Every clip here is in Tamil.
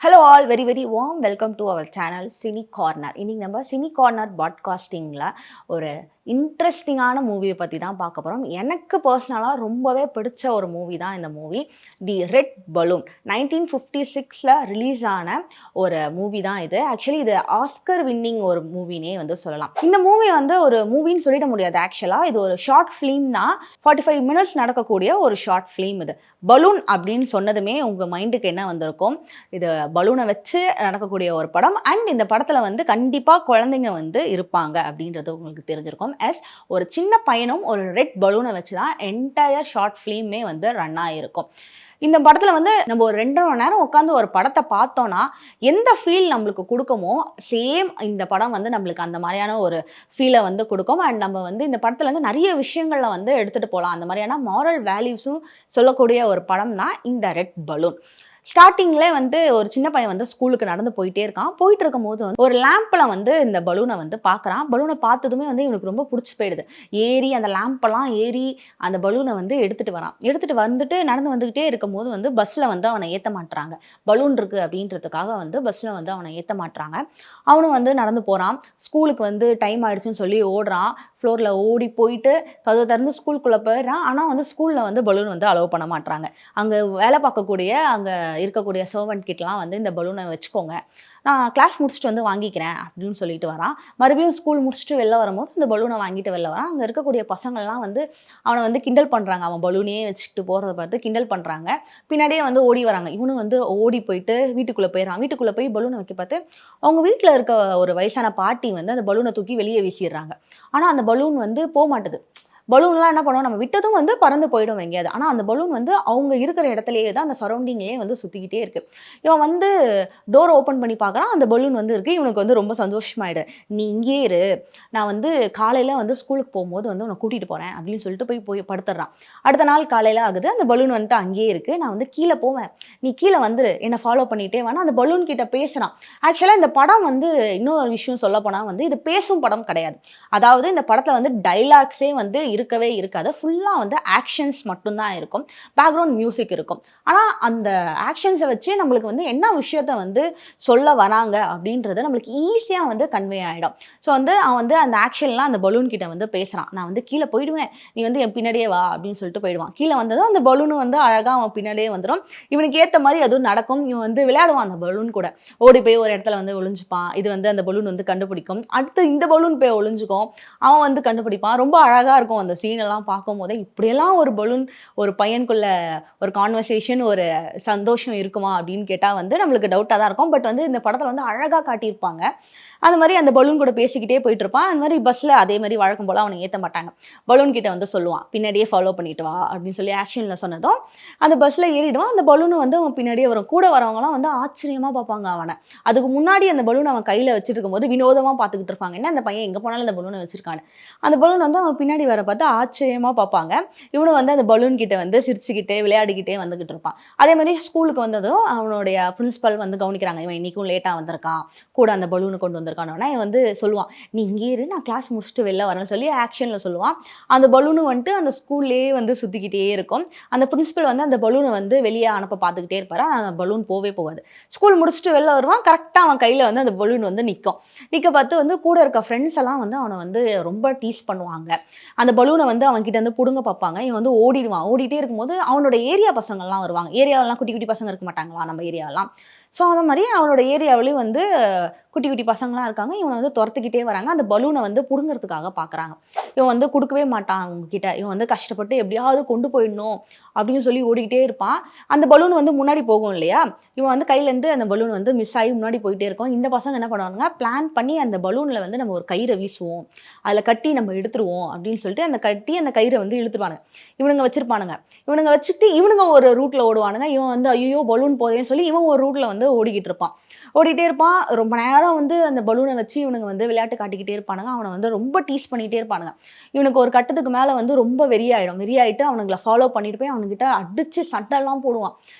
Hello all very very warm welcome to our channel cine corner. இன்னைக்கு நம்ம சினி கார்னர் பாட்காஸ்டிங்கில் ஒரு இன்ட்ரெஸ்டிங்கான மூவியை பற்றி தான் பார்க்க போகிறோம். எனக்கு பர்சனலாக ரொம்பவே பிடிச்ச ஒரு மூவி தான் இந்த மூவி, தி ரெட் பலூன். 1956 ரிலீஸ் ஆன ஒரு மூவி தான் இது. ஆக்சுவலி இது ஆஸ்கர் வின்னிங் ஒரு மூவினே வந்து சொல்லலாம். இந்த மூவி வந்து ஒரு மூவின்னு சொல்லிட முடியாது. ஆக்சுவலாக இது ஒரு ஷார்ட் ஃபிலிம் தான். 45 மினிட்ஸ் நடக்கக்கூடிய ஒரு ஷார்ட் ஃபிலிம் இது. பலூன் அப்படின்னு சொன்னதுமே உங்கள் மைண்டுக்கு என்ன வந்திருக்கும்? இது பலூனை வச்சு நடக்கக்கூடிய ஒரு படம். அண்ட் இந்த படத்தில் வந்து கண்டிப்பாக குழந்தைங்க வந்து இருப்பாங்க அப்படின்றது உங்களுக்கு தெரிஞ்சிருக்கும். ஒரு சின்ன பையனும் ஒரு ரெட் பலூனை வச்சு தான் என்டையர் ஷார்ட் ஃபிலிமே வந்து ரன் ஆகிருக்கும். இந்த படத்தில் வந்து நம்ம ஒரு 2.5 மணி நேரம் உட்காந்து ஒரு படத்தை பார்த்தோன்னா எந்த ஃபீல் நம்மளுக்கு கொடுக்குமோ சேம் இந்த படம் வந்து நம்மளுக்கு அந்த மாதிரியான ஒரு ஃபீலை வந்து கொடுக்கும். அண்ட் நம்ம வந்து இந்த படத்தில் வந்து நிறைய விஷயங்களில் வந்து எடுத்துகிட்டு போகலாம். அந்த மாதிரியான மாரல் வேல்யூஸும் சொல்லக்கூடிய ஒரு படம் தான் இந்த ரெட் பலூன். ஸ்டார்டிங்லேயே வந்து ஒரு சின்ன பையன் வந்து ஸ்கூலுக்கு நடந்து போயிட்டே இருக்கான். போயிட்டு இருக்கும் போது வந்து ஒரு லேம்பில் வந்து இந்த பலூனை வந்து பார்க்குறான். பலூனை பார்த்ததுமே வந்து இவனுக்கு ரொம்ப பிடிச்சி போயிடுது. ஏறி அந்த லேம்பெல்லாம் ஏறி அந்த பலூனை வந்து எடுத்துகிட்டு வரான். எடுத்துகிட்டு வந்துட்டு நடந்து வந்துக்கிட்டே இருக்கும் போது வந்து பஸ்ஸில் வந்து அவனை ஏற்ற மாட்டுறாங்க. பலூன் இருக்குது அப்படின்றதுக்காக வந்து பஸ்ஸில் வந்து அவனை ஏற்ற மாட்டுறாங்க. அவனும் வந்து நடந்து போகிறான். ஸ்கூலுக்கு வந்து டைம் ஆயிடுச்சுன்னு சொல்லி ஓடுறான். ஃப்ளோரில் ஓடி போயிட்டு கதவை திறந்து ஸ்கூலுக்குள்ளே போயிடுறான். ஆனால் வந்து ஸ்கூலில் வந்து பலூன் வந்து அலோவ் பண்ண மாட்டுறாங்க. அங்கே வேலை பார்க்கக்கூடிய அங்கே இருக்கக்கூடிய சர்வெண்ட் கிட்டலாம் வந்து இந்த பலூனை வச்சுக்கோங்க, நான் கிளாஸ் முடிச்சுட்டு வந்து வாங்கிக்கிறேன் அப்படின்னு சொல்லிட்டு வரான். மறுபடியும் ஸ்கூல் முடிச்சுட்டு வெளில வரும்போது இந்த பலூனை வாங்கிட்டு வெளில வரான். அங்கே இருக்கக்கூடிய பசங்கள்லாம் வந்து அவனை வந்து கிண்டல் பண்ணுறாங்க. அவன் பலூனையே வச்சுக்கிட்டு போகிறத பார்த்து கிண்டல் பண்ணுறாங்க. பின்னாடியே வந்து ஓடி வராங்க. இவனும் வந்து ஓடி போயிட்டு வீட்டுக்குள்ளே போயிடறான். வீட்டுக்குள்ளே போய் பலூனை வைக்க பார்த்து அவங்க வீட்டில் இருக்க ஒரு வயசான பாட்டி வந்து அந்த பலூனை தூக்கி வெளியே வீசிடுறாங்க. ஆனால் அந்த பலூன் வந்து போக மாட்டுது. பலூன்லாம் என்ன பண்ணுவோம், நம்ம விட்டதும் வந்து பறந்து போயிடும் எங்கேயாவது. ஆனால் அந்த பலூன் வந்து அவங்க இருக்கிற இடத்துலயே தான், அந்த சரௌண்டிங்லேயே வந்து சுற்றிக்கிட்டே இருக்கு. இவன் வந்து டோர் ஓப்பன் பண்ணி பார்க்குறான். அந்த பலூன் வந்து இருக்கு. இவனுக்கு வந்து ரொம்ப சந்தோஷமாயிடு. நீ இங்கேயே இரு, நான் வந்து காலையில் வந்து ஸ்கூலுக்கு போகும்போது வந்து உன்னை கூட்டிகிட்டு போகிறேன் அப்படின்னு சொல்லிட்டு போய் படுத்துடுறான். அடுத்த நாள் காலையில் ஆகுது. அந்த பலூன் வந்துட்டு அங்கேயே இருக்குது. நான் வந்து கீழே போவேன், நீ கீழே வந்துரு, என்னை ஃபாலோ பண்ணிகிட்டே வேணா அந்த பலூன் கிட்ட பேசுகிறான். ஆக்சுவலாக இந்த படம் வந்து இன்னொரு விஷயம் சொல்ல போனால் வந்து இது பேசும் படம் கிடையாது. அதாவது இந்த படத்தில் வந்து டைலாக்ஸே வந்து இருக்கவே இருக்காது. ஃபுல்லாக வந்து ஆக்ஷன்ஸ் மட்டும்தான் இருக்கும். பேக்ரவுண்ட் மியூசிக் இருக்கும். ஆனால் அந்த ஆக்ஷன்ஸை வச்சு நம்மளுக்கு வந்து என்ன விஷயத்த வந்து சொல்ல வராங்க அப்படின்றது நம்மளுக்கு ஈஸியாக வந்து கன்வே ஆகிடும். ஸோ வந்து அவன் வந்து அந்த ஆக்ஷன்லாம் அந்த பலூன் கிட்ட வந்து பேசுகிறான். நான் வந்து கீழே போயிடுவேன், நீ வந்து என் பின்னாடியே வா அப்படின்னு சொல்லிட்டு போயிடுவான். கீழே வந்ததும் அந்த பலூனு வந்து அழகாக அவன் பின்னாடியே வந்துடும். இவனுக்கு ஏற்ற மாதிரி அதுவும் நடக்கும். இவன் வந்து விளையாடுவான் அந்த பலூன் கூட. ஓடி போய் ஒரு இடத்துல வந்து ஒளிஞ்சுப்பான். இது வந்து அந்த பலூன் வந்து கண்டுபிடிக்கும். அடுத்து இந்த பலூன் போய் ஒளிஞ்சுக்கும். அவன் வந்து கண்டுபிடிப்பான். ரொம்ப அழகாக இருக்கும் அந்த சீனெல்லாம் பார்க்கும்போதே. இப்படியெல்லாம் ஒரு பலூன் ஒரு பையனுக்குள்ள ஒரு கான்வர்சேஷன், ஒரு சந்தோஷம் இருக்குமா அப்படின்னு கேட்டால் வந்து நம்மளுக்கு டவுட்டாக தான் இருக்கும். பட் வந்து இந்த படத்தில் வந்து அழகாக காட்டியிருப்பாங்க. அந்த மாதிரி அந்த பலூன் கூட பேசிக்கிட்டே போயிட்டு இருப்பான். அந்த மாதிரி பஸ்ஸில் அதே மாதிரி வழக்கம் போல் அவனை ஏற்ற மாட்டாங்க. பலூன் கிட்ட வந்து சொல்லுவான், பின்னாடியே ஃபாலோ பண்ணிட்டு வா அப்படின்னு சொல்லி ஆக்ஷனில் சொன்னதும் அந்த பஸ்ஸில் ஏறிடுவான். அந்த பலூனு வந்து அவன் பின்னாடியே வரும். கூட வரவங்களாம் வந்து ஆச்சரியமாக பார்ப்பாங்க அவனை. அதுக்கு முன்னாடி அந்த பலூன் அவன் கையில் வச்சுட்டு இருக்கும்போது வினோதமாக பார்த்துக்கிட்டு இருப்பாங்க. என்ன அந்த பையன் எங்கே போனாலும் அந்த பலூனை வச்சிருக்கான்னு. அந்த பலூன் வந்து அவன் பின்னாடி வர பார்த்து ஆச்சரியமாக பார்ப்பாங்க. இவனும் வந்து அந்த பலூன் கிட்ட வந்து சிரிச்சுக்கிட்டே விளையாடிக்கிட்டே வந்துகிட்டு இருப்பான். அதே மாதிரி ஸ்கூலுக்கு வந்ததும் அவனுடைய பிரின்சிபல் வந்து கவனிக்கிறாங்க, இவன் இன்னைக்கும் லேட்டாக வந்திருக்கான், கூட அந்த பலூனு கொண்டு வந்திருக்கானோன்னா இவன் வந்து சொல்லுவான், நீ இங்கே இரு, நான் கிளாஸ் முடிச்சுட்டு வெளில வரேன்னு சொல்லி ஆக்ஷனில் சொல்லுவான். அந்த பலூனு வந்துட்டு அந்த ஸ்கூல்லேயே வந்து சுற்றிக்கிட்டே இருக்கும். அந்த பிரின்சிபல் வந்து அந்த பலூனை வந்து வெளியே அனுப்ப பார்த்துக்கிட்டே இருப்பாரு. அந்த பலூன் போவே போகாது. ஸ்கூல் முடிச்சுட்டு வெளில வருவான். கரெக்டாக அவன் கையில் வந்து அந்த பலூன் வந்து நிற்க பார்த்து வந்து கூட இருக்க ஃப்ரெண்ட்ஸ் எல்லாம் வந்து அவனை வந்து ரொம்ப டீஸ் பண்ணுவாங்க. அந்த பலூனை வந்து அவன்கிட்ட வந்து பிடுங்க பார்ப்பாங்க. இவன் வந்து ஓடிடுவான். ஓடிட்டே இருக்கும்போது அவனோட ஏரியா பசங்கள்லாம் வருவாங்க. ஏரியாவெல்லாம் குட்டி குட்டி பசங்க இருக்க மாட்டாங்களா நம்ம ஏரியாவெல்லாம். ஸோ அந்த மாதிரி அவனோட ஏரியாவிலையும் வந்து குட்டி குட்டி பசங்களாம் இருக்காங்க. இவனை வந்து துரத்துக்கிட்டே வராங்க. அந்த பலூனை வந்து பிடுங்கிறதுக்காக பார்க்குறாங்க. இவன் வந்து கொடுக்கவே மாட்டான் அவங்கக்கிட்ட. இவன் வந்து கஷ்டப்பட்டு எப்படியாவது கொண்டு போயிடணும் அப்படின்னு சொல்லி ஓடிக்கிட்டே இருப்பான். அந்த பலூன் வந்து முன்னாடி போகும் இல்லையா, இவன் வந்து கையிலேருந்து அந்த பலூன் வந்து மிஸ் ஆகி முன்னாடி போயிட்டே இருக்கும். இந்த பசங்க என்ன பண்ணுவாங்க, பிளான் பண்ணி அந்த பலூனில் வந்து நம்ம ஒரு கயிறை வீசுவோம், அதில் கட்டி நம்ம எடுத்துருவோம் அப்படின்னு சொல்லிட்டு அந்த கயிறை வந்து இழுத்துருவானுங்க. இவனுங்க வச்சிருப்பானுங்க. இவனுங்க வச்சுட்டு இவனுங்க ஒரு ரூட்டில் ஓடுவானுங்க. இவன் வந்து ஐயோ பலூன் போதேன்னு சொல்லி இவன் ஒரு ரூட்டில் வந்து ஓடிக்கிட்டு இருப்பான். ஓடிட்டே இருப்பான். ரொம்ப நேரம் வந்து அந்த பலூனை வச்சு இவனுங்க வந்து விளையாட்டு காட்டிக்கிட்டே இருப்பானுங்க. அவனை வந்து ரொம்ப டீஸ் பண்ணிகிட்டே இருப்பானுங்க. இவனுக்கு ஒரு கட்டத்துக்கு மேலே வந்து ரொம்ப வெறியாயிடும். வெறியாயிட்டு அவனுங்களை ஃபாலோ பண்ணிட்டு போய் அவனுக்கிட்ட அடித்து சண்டைலாம் போடுவான்.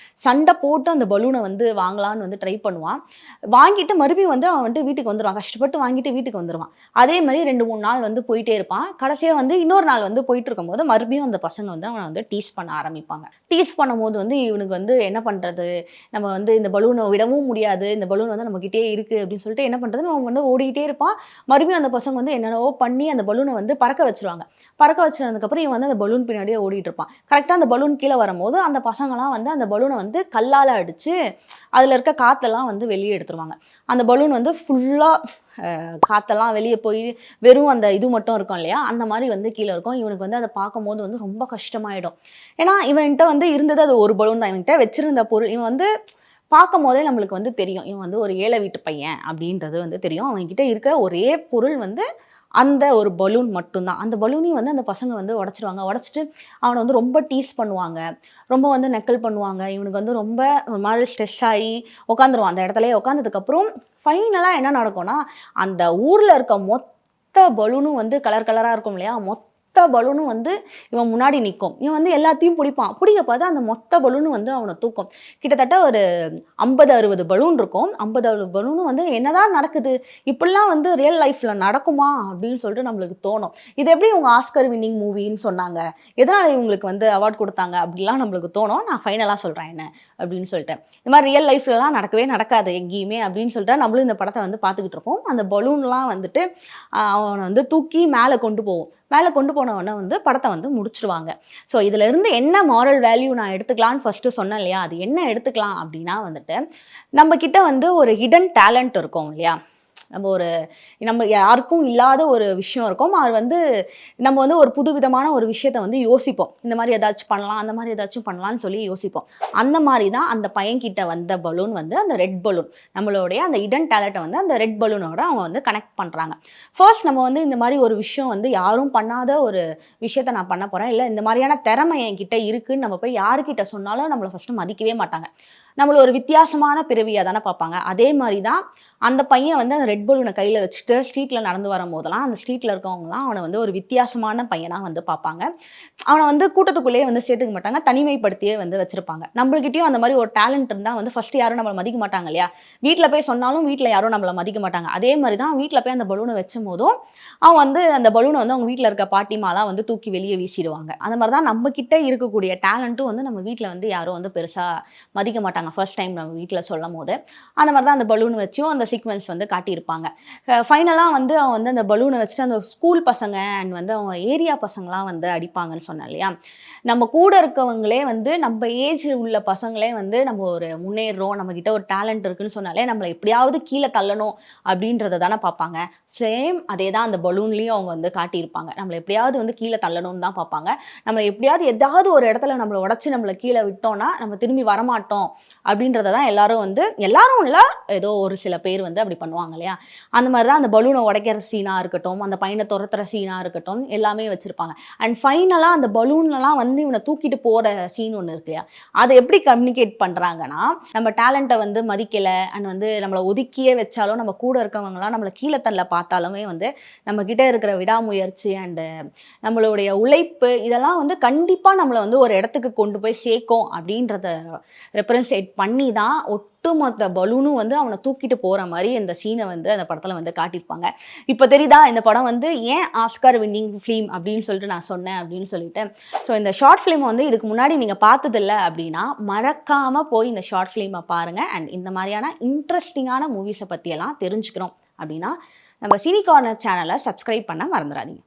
சண்டை போட்டு அந்த பலூனை வந்து வாங்கலான்னு வந்து ட்ரை பண்ணுவான். வாங்கிட்டு மறுபடியும் வந்து அவன் வந்துட்டு வீட்டுக்கு வந்துருவான். கஷ்டப்பட்டு வாங்கிட்டு வீட்டுக்கு வந்துருவான். அதே மாரி 2, 3 நாள் வந்து போயிட்டே இருப்பான். கடைசியா வந்து இன்னொரு நாள் வந்து போயிட்டு இருக்கும்போது மறுபடியும் அந்த பசங்க வந்து அவன வந்து டீஸ் பண்ண ஆரம்பிப்பாங்க. டீஸ் பண்ணும்போது வந்து இவனுக்கு வந்து என்ன பண்றது? நம்ம வந்து இந்த பலூன விடவும் முடியாது. இந்த பலூன் வந்து நம்மகிட்டயே இருக்கு அப்படின்னு சொல்லிட்டு என்ன பண்றதுன்னு அவன் வந்து ஓடிக்கிட்டே இருப்பான். மறுபடியும் அந்த பசங்க வந்து என்னென்னவோ பண்ணி அந்த பலூன வந்து பறக்க வச்சுருவாங்க. பறக்க வச்சதுக்கப்புறம் இவன் வந்து அந்த பலூன் பின்னாடியே ஓடிட்டு இருப்பான். கரெக்ட்டா அந்த பலூன் கீழ வரும்போது அந்த பசங்கலாம் வந்து அந்த பலூன வந்து கல்லால அடிச்சு, அதுல இருக்க காத்தெல்லாம் வந்து வெளிய எடுத்துருவாங்க. அந்த பலூன் வந்து ஃபுல்லா காத்தெல்லாம் வெளிய போய் வெறும் அந்த இது மட்டும் இருக்கும் இல்லையா? அந்த மாரி வந்து கீழ இருக்கும். இவனுக்கு வந்து அத பார்க்கும்போது வந்து ரொம்ப கஷ்டமாயிடும். ஏன்னா, இவன்ட்ட வந்து இருந்தது அது ஒரு பலூன் தான். இவன்ட்ட வச்சிருந்த பொருள் இவன் வந்து பார்க்கும்போதே நம்மளுக்கு வந்து தெரியும். இவன் வந்து ஒரு ஏழை வீட்டு பையன் அப்படின்றது வந்து தெரியும். அவன்கிட்ட இருக்க ஒரே பொருள் வந்து அந்த ஒரு பலூன் மட்டும் தான். அந்த பலூனையும் வந்து அந்த பசங்க வந்து உடைச்சுருவாங்க. உடைச்சுட்டு அவன வந்து ரொம்ப டீஸ் பண்ணுவாங்க. ரொம்ப வந்து நக்கல் பண்ணுவாங்க. இவனுக்கு வந்து ரொம்ப ஒரு மாரி ஸ்ட்ரெஸ் ஆயி உட்காந்துருவான். அந்த இடத்துலயே உட்காந்ததுக்கப்புறம் ஃபைனலா என்ன நடக்கும்னா, அந்த ஊர்ல இருக்க மொத்த பலூனும் வந்து கலர் கலரா இருக்கும் இல்லையா? மொத்த பலூனும் வந்து இவன் முன்னாடி நிக்கும். இவன் வந்து எல்லாத்தையும் புடிப்பான். புடிக்க பார்த்தா அந்த மொத்த பலூனும் வந்து அவன தூக்கும். கிட்டத்தட்ட ஒரு 50, 60 பலூன் இருக்கும். 50, 60 பலூனும் வந்து என்னதான் நடக்குது? இப்படிலாம் வந்து ரியல் லைஃப்ல நடக்குமா? அப்படின்னு சொல்லிட்டு நம்மளுக்கு தோணும். இது எப்படி இவங்க ஆஸ்கர் வின்னிங் மூவின்னு சொன்னாங்க? எதனால இவங்களுக்கு வந்து அவார்ட் குடுத்தாங்க? அப்படிலாம் நம்மளுக்கு தோணும். நான் ஃபைனலா சொல்றேன் என்ன அப்படின்னு சொல்லிட்டு. இந்த மாரி ரியல் லைஃப்லலாம் நடக்கவே நடக்காது எங்கேயுமே அப்படின்னு சொல்லிட்டு நம்மளும் இந்த படத்த வந்து பார்த்துக்கிட்டு இருப்போம். அந்த பலூன்லாம் வந்துட்டு அவன வந்து தூக்கி மேல கொண்டு போகும். மேல கொண்டு போன உடனே வந்து படத்த வந்து முடிச்சுருவாங்க. ஸோ இதுலருந்து என்ன மாரல் வேல்யூ நான் எடுத்துக்கலான்னு ஃபர்ஸ்ட்டு சொன்னேன் இல்லையா? அது என்ன எடுத்துக்கலாம் அப்டின்னா வந்துட்டு, நம்ம கிட்ட வந்து ஒரு ஹிடன் டேலண்ட் இருக்கும் இல்லையா? நம்ம யாருக்கும் இல்லாத ஒரு விஷயம் இருக்கும். அது வந்து நம்ம வந்து ஒரு புதுவிதமான ஒரு விஷயத்த வந்து யோசிப்போம். இந்த மாரி ஏதாச்சும் பண்ணலாம், அந்த மாரி ஏதாச்சும் பண்ணலான்னு சொல்லி யோசிப்போம். அந்த மாரி தான் அந்த பையன்கிட்ட வந்த பலூன் வந்து அந்த ரெட் பலூன். நம்மளுடைய அந்த ஹிடன் டேலண்ட்ட வந்து அந்த ரெட் பலூனோட அவங்க வந்து கனெக்ட் பண்றாங்க. ஃபர்ஸ்ட் நம்ம வந்து இந்த மாரி ஒரு விஷயம் வந்து யாரும் பண்ணாத ஒரு விஷயத்த நான் பண்ண போறேன். இல்ல இந்த மாரியான திறமை என்கிட்ட இருக்குன்னு நம்ம போய் யார்கிட்ட சொன்னாலும் நம்மள ஃபர்ஸ்ட்டு மதிக்கவே மாட்டாங்க. நம்மள ஒரு வித்தியாசமான பிறவியா தானே பார்ப்பாங்க. அதே மாரி தான் அந்த பையன் வந்து அந்த ரெட் பலூன கையில வச்சுட்டு ஸ்ட்ரீட்ல நடந்து வரும்போதெல்லாம், அந்த ஸ்ட்ரீட்ல இருக்கவங்கலாம் அவன வந்து ஒரு வித்தியாசமான பையனா வந்து பார்ப்பாங்க. அவன வந்து கூட்டத்துக்குள்ளேயே வந்து சேர்த்துக்க மாட்டாங்க. தனிமைப்படுத்தியே வந்து வச்சிருப்பாங்க. நம்மள்கிட்டயும் அந்த மாரி ஒரு டேலண்ட் இருந்தா வந்து ஃபர்ஸ்ட் யாரும் நம்மள மதிக்க மாட்டாங்க இல்லையா? வீட்ல போய் சொன்னாலும் வீட்ல யாரும் நம்மள மதிக்க மாட்டாங்க. அதே மாரி தான் வீட்ல போய் அந்த பலூன வச்சம்போதும், அவன் வந்து அந்த பலூன வந்து அவங்க வீட்ல இருக்க பாட்டிமாலாம் வந்து தூக்கி வெளிய வீசிடுவாங்க. அந்த மாரி தான் நம்ம கிட்ட இருக்கக்கூடிய டேலண்ட்டும் வந்து நம்ம வீட்ல வந்து யாரும் வந்து பெருசா மதிக்க மாட்டாங்க. ஃபர்ஸ்ட் டைம் நம்ம வீட்ல சொல்லம்போது. அந்த மாரி தான் அந்த பலூன் வச்சும் அந்த சீக்வென்ஸ் வந்து காட்டியிருப்பாங்க. ஃபைனலா வந்து அவன் வந்து அந்த பலூன வச்சுட்டு அந்த ஸ்கூல் பசங்க அண்ட் வந்து அவங்க ஏரியா பசங்கலாம் வந்து அடிப்பாங்கன்னு சொன்னேன் இல்லையா? நம்ம கூட இருக்கவங்களே வந்து நம்ம ஏஜ் உள்ள பசங்களே வந்து நம்ம ஒரு முன்னேறுறோம், நம்மகிட்ட ஒரு டேலண்ட் இருக்குன்னு சொன்னாலே நம்மள எப்படியாவது கீழ தள்ளணும் அப்படின்றத தானே பார்ப்பாங்க. சேம் அதே தான் அந்த பலூன்லயும் அவங்க வந்து காட்டியிருப்பாங்க. நம்மள எப்படியாவது வந்து கீழ தள்ளணும்னு தான் பார்ப்பாங்க. நம்மள எப்படியாவது ஏதாவது ஒரு இடத்துல நம்மள உடைச்சு நம்மள கீழ விட்டோம்னா, நம்ம திரும்பி வரமாட்டோம் அப்படின்றத தான் எல்லாரும் வந்து எல்லாரும் இல்ல, ஏதோ ஒரு சில பேர் வந்து அப்படி பண்ணுவாங்க இல்லையா? அந்த மாரி தான் அந்த பலூன உடைக்கிற சீனா இருக்கட்டும், அந்த பையன தொரத்துற சீனா இருக்கட்டும், எல்லாமே வச்சிருப்பாங்க. அண்ட் ஃபைனலா அந்த பலூன்லலாம் வந்து இவன தூக்கிட்டு போற சீன் ஒண்ணு இருக்கு இல்லையா? அத எப்படி கம்யூனிகேட் பண்றாங்கன்னா, நம்ம டேலண்ட்ட வந்து மதிக்கல அண்ட் வந்து நம்மள ஒதுக்கியே வச்சாலும், நம்ம கூட இருக்கவங்கலாம் நம்மள கீழ தள்ள பார்த்தாலுமே வந்து, நம்ம கிட்ட இருக்கிற விடாமுயற்சி அண்ட் நம்மளுடைய உழைப்பு இதெல்லாம் வந்து கண்டிப்பா நம்மள வந்து ஒரு இடத்துக்கு கொண்டு போய் சேர்க்கும் அப்படின்றத ரெப்ரசன்ட் பண்ணி தான் ஒட்டுமொத்த பலூனும் வந்து அவன தூக்கிட்டு போற மாரி இந்த சீன வந்து அந்த படத்துல வந்து காட்டியிருப்பாங்க. இப்ப தெரியுதா இந்த படம் வந்து ஏன் ஆஸ்கார் வின்னிங் ஃபிலிம் அப்படின்னு சொல்லிட்டு நான் சொன்னேன் அப்படின்னு சொல்லிட்டு. ஸோ இந்த ஷார்ட் ஃபிலிம் வந்து இதுக்கு முன்னாடி நீங்க பார்த்ததில்ல அப்படின்னா, மறக்காம போய் இந்த ஷார்ட் ஃபிலிம பாருங்க. அண்ட் இந்த மாரியான இன்ட்ரஸ்டிங்கான மூவிஸ பத்தியெல்லாம் தெரிஞ்சுக்கணும் அப்படின்னா, நம்ம சினி கார்னர் சேனல சப்ஸ்கிரைப் பண்ண மறந்துறாதீங்க.